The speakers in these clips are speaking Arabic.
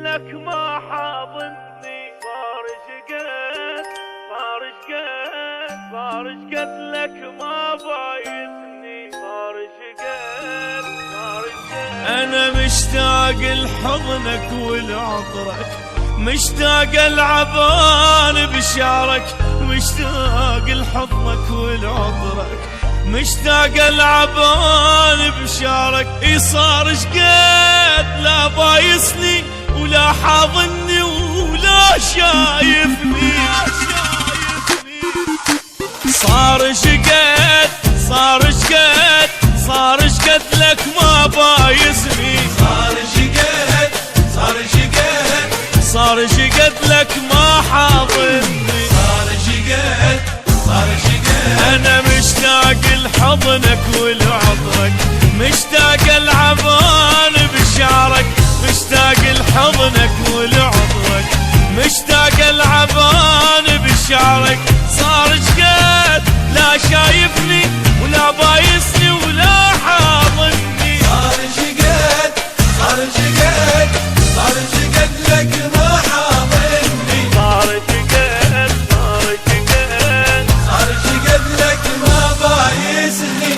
لك ما حاضني، صار شقد لك ما بايثني، انا مشتاق لحضنك ولعطرك، مشتاق العبان بشعرك، مشتاق لحضنك ولعطرك، مشتاق العبان بشعرك. اي صار شقد لا بايسني ولا حاضني ولا شايفني، صار شقد صار شقد صار شقد لك ما بايسني، صار شقد صار شقد صار شقد لك ما حاضني، صار شقد صار شقد انا مشتاق لحضنك ولعطرك، مشتاق العبان بشعرك، مشتاق لحضنك ولعطرك، مشتاق العبان بشعرك. صار شقد لا شايفني ولا بايسني ولا حاضني، صار شقد صار شقد صار شقد لك ما حاضني، صار شقد صار شقد صار شقد لك ما بايسني.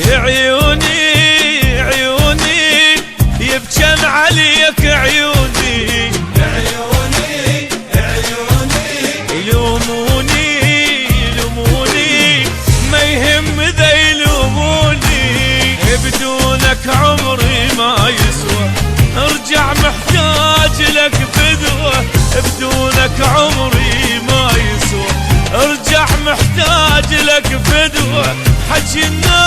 عيوني عيوني يبكن عليك، عيوني عيوني عيوني يلوموني يلوموني ما يهم ذا يلوموني، بدونك عمري ما يسوى، ارجع محتاج لك فدوة، بدونك عمري ما يسوى، ارجع محتاج لك فدوة. حكي الناس